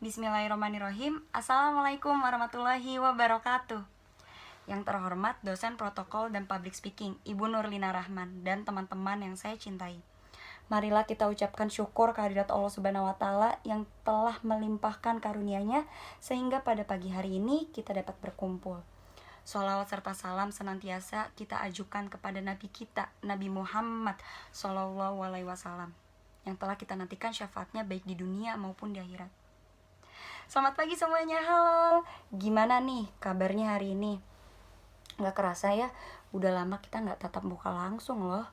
Bismillahirrahmanirrahim. Assalamualaikum warahmatullahi wabarakatuh. Yang terhormat dosen protokol dan public speaking Ibu Nurlina Rahman dan teman-teman yang saya cintai. Marilah kita ucapkan syukur kehadirat Allah Subhanahu wa taala yang telah melimpahkan karunia-Nya sehingga pada pagi hari ini kita dapat berkumpul. Sholawat serta salam senantiasa kita ajukan kepada Nabi kita, Nabi Muhammad SAW, yang telah kita nantikan syafaatnya baik di dunia maupun di akhirat. Selamat pagi semuanya, halo. Gimana nih kabarnya hari ini? Gak kerasa ya, udah lama kita gak tatap muka langsung loh.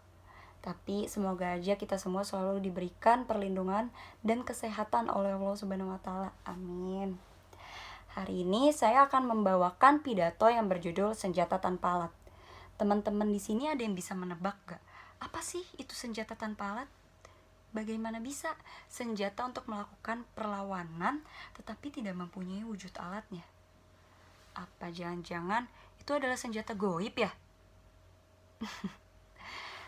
Tapi semoga aja kita semua selalu diberikan perlindungan dan kesehatan oleh Allah Subhanahu wa taala. Amin. Hari ini saya akan membawakan pidato yang berjudul Senjata Tanpa Alat. Teman-teman di sini ada yang bisa menebak gak? Apa sih itu senjata tanpa alat? Bagaimana bisa senjata untuk melakukan perlawanan tetapi tidak mempunyai wujud alatnya? Apa jangan-jangan itu adalah senjata goib ya?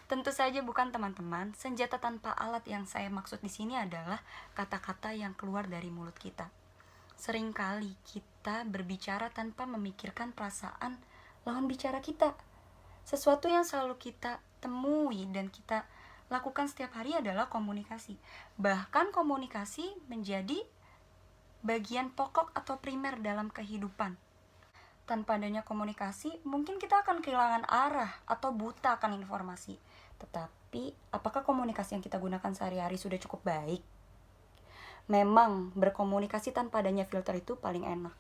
Tentu saja bukan, teman-teman. Senjata tanpa alat yang saya maksud di sini adalah kata-kata yang keluar dari mulut kita. Seringkali kita berbicara tanpa memikirkan perasaan lawan bicara kita. Sesuatu yang selalu kita temui dan kita lakukan setiap hari adalah komunikasi. Bahkan komunikasi menjadi bagian pokok atau primer dalam kehidupan. Tanpa adanya komunikasi, mungkin kita akan kehilangan arah atau buta akan informasi. Tetapi, apakah komunikasi yang kita gunakan sehari-hari sudah cukup baik? Memang, berkomunikasi tanpa adanya filter itu paling enak.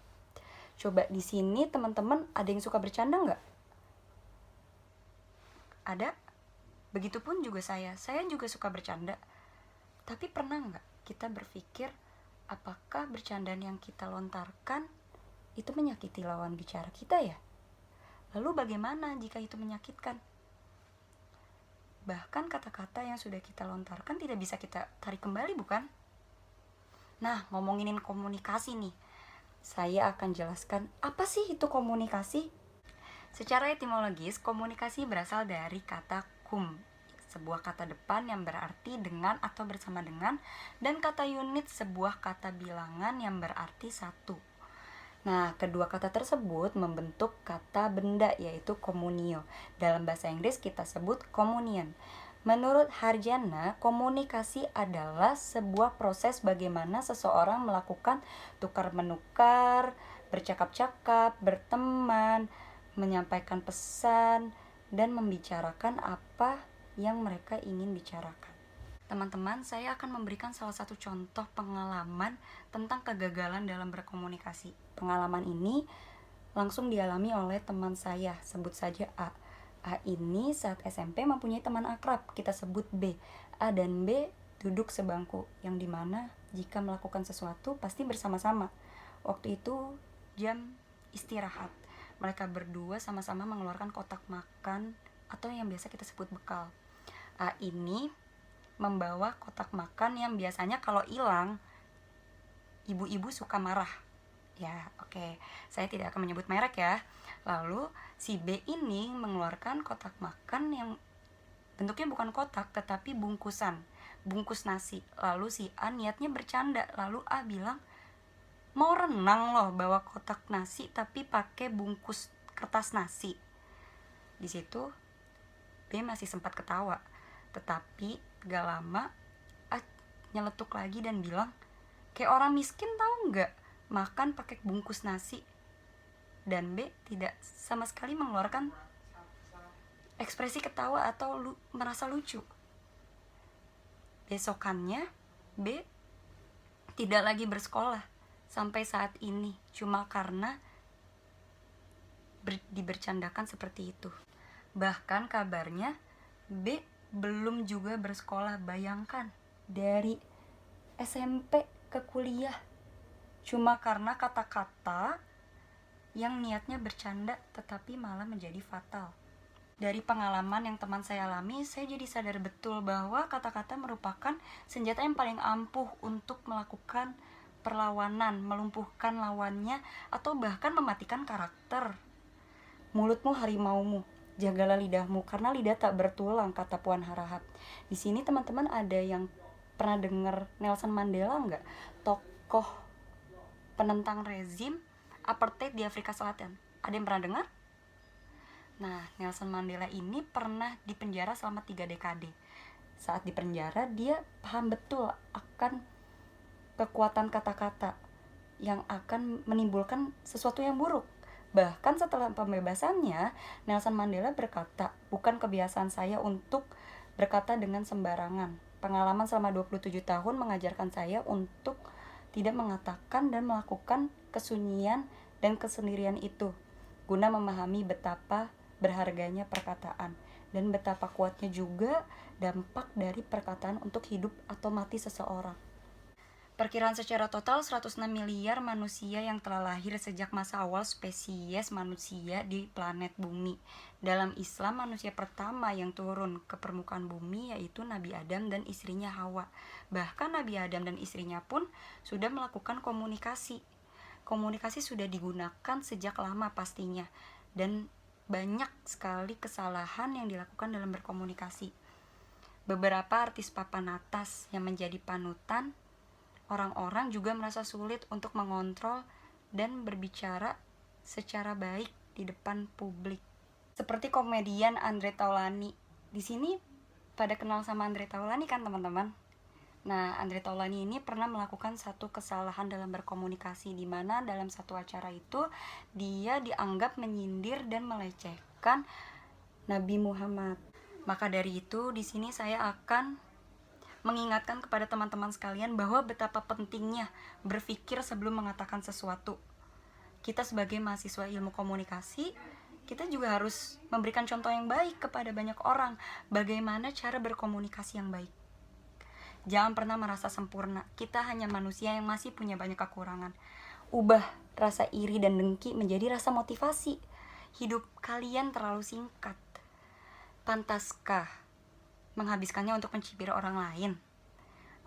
Coba di sini teman-teman ada yang suka bercanda nggak? Ada? Begitupun juga saya juga suka bercanda. Tapi pernah nggak kita berpikir apakah bercandaan yang kita lontarkan itu menyakiti lawan bicara kita ya? Lalu bagaimana jika itu menyakitkan? Bahkan kata-kata yang sudah kita lontarkan tidak bisa kita tarik kembali, bukan? Nah, ngomongin komunikasi nih, saya akan jelaskan apa sih itu komunikasi. Secara etimologis, komunikasi berasal dari kata kum, sebuah kata depan yang berarti dengan atau bersama dengan, dan kata unit sebuah kata bilangan yang berarti satu. Nah, kedua kata tersebut membentuk kata benda, yaitu communio. Dalam bahasa Inggris kita sebut communion. Menurut Harjana, komunikasi adalah sebuah proses bagaimana seseorang melakukan tukar-menukar, bercakap-cakap, berteman, menyampaikan pesan, dan membicarakan apa yang mereka ingin bicarakan. Teman-teman, saya akan memberikan salah satu contoh pengalaman tentang kegagalan dalam berkomunikasi. Pengalaman ini langsung dialami oleh teman saya, sebut saja A. A ini saat SMP mempunyai teman akrab, kita sebut B. A dan B duduk sebangku, yang dimana jika melakukan sesuatu pasti bersama-sama. Waktu itu jam istirahat. Mereka berdua sama-sama mengeluarkan kotak makan atau yang biasa kita sebut bekal. A ini membawa kotak makan yang biasanya kalau hilang ibu-ibu suka marah. Ya, oke. Saya tidak akan menyebut merek ya. Lalu si B ini mengeluarkan kotak makan yang bentuknya bukan kotak tetapi bungkusan, bungkus nasi. Lalu si A niatnya bercanda. Lalu A bilang, "Mau renang loh bawa kotak nasi tapi pakai bungkus kertas nasi." Di situ B masih sempat ketawa. Tetapi gak lama A nyeletuk lagi dan bilang, "Kayak orang miskin tahu nggak makan pakai bungkus nasi." Dan B tidak sama sekali mengeluarkan ekspresi ketawa atau merasa lucu. Besokannya B tidak lagi bersekolah sampai saat ini, cuma karena dibercandakan seperti itu. Bahkan kabarnya B belum juga bersekolah. Bayangkan, dari SMP ke kuliah cuma karena kata-kata yang niatnya bercanda tetapi malah menjadi fatal. Dari pengalaman yang teman saya alami, saya jadi sadar betul bahwa kata-kata merupakan senjata yang paling ampuh untuk melakukan perlawanan, melumpuhkan lawannya, atau bahkan mematikan karakter. Mulutmu harimaumu, jagalah lidahmu, karena lidah tak bertulang, kata Puan Harahap. Di sini teman-teman ada yang pernah dengar Nelson Mandela nggak? Tokoh penentang rezim apartheid di Afrika Selatan. Ada yang pernah dengar? Nah, Nelson Mandela ini pernah dipenjara selama 3 dekade. Saat dipenjara, dia paham betul akan kekuatan kata-kata yang akan menimbulkan sesuatu yang buruk. Bahkan setelah pembebasannya, Nelson Mandela berkata, bukan kebiasaan saya untuk berkata dengan sembarangan. Pengalaman selama 27 tahun mengajarkan saya untuk tidak mengatakan dan melakukan kesunyian dan kesendirian itu, guna memahami betapa berharganya perkataan dan betapa kuatnya juga dampak dari perkataan untuk hidup atau mati seseorang. Perkiraan secara total 106 miliar manusia yang telah lahir sejak masa awal spesies manusia di planet bumi. Dalam Islam, manusia pertama yang turun ke permukaan bumi yaitu Nabi Adam dan istrinya Hawa. Bahkan Nabi Adam dan istrinya pun sudah melakukan komunikasi. Komunikasi sudah digunakan sejak lama pastinya, dan banyak sekali kesalahan yang dilakukan dalam berkomunikasi. Beberapa artis papan atas yang menjadi panutan orang-orang juga merasa sulit untuk mengontrol dan berbicara secara baik di depan publik. Seperti komedian Andre Taulany. Di sini pada kenal sama Andre Taulany kan teman-teman? Nah, Andre Taulany ini pernah melakukan satu kesalahan dalam berkomunikasi, di mana dalam satu acara itu dia dianggap menyindir dan melecehkan Nabi Muhammad. Maka dari itu di sini saya akan mengingatkan kepada teman-teman sekalian bahwa betapa pentingnya berpikir sebelum mengatakan sesuatu. Kita sebagai mahasiswa ilmu komunikasi, kita juga harus memberikan contoh yang baik kepada banyak orang bagaimana cara berkomunikasi yang baik. Jangan pernah merasa sempurna, kita hanya manusia yang masih punya banyak kekurangan. Ubah rasa iri dan dengki menjadi rasa motivasi. Hidup kalian terlalu singkat. Pantaskah menghabiskannya untuk mencibir orang lain?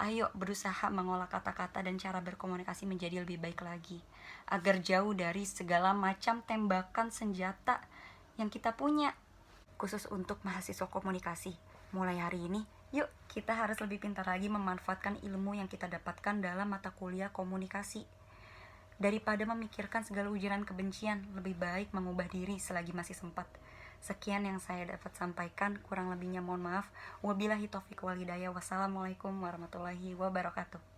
Ayo berusaha mengolah kata-kata dan cara berkomunikasi menjadi lebih baik lagi, agar jauh dari segala macam tembakan senjata yang kita punya. Khusus untuk mahasiswa komunikasi, mulai hari ini, yuk kita harus lebih pintar lagi memanfaatkan ilmu yang kita dapatkan dalam mata kuliah komunikasi. Daripada memikirkan segala ujaran kebencian, lebih baik mengubah diri selagi masih sempat. Sekian yang saya dapat sampaikan, kurang lebihnya mohon maaf. Wabillahi taufiq wal hidayah. Wassalamualaikum warahmatullahi wabarakatuh.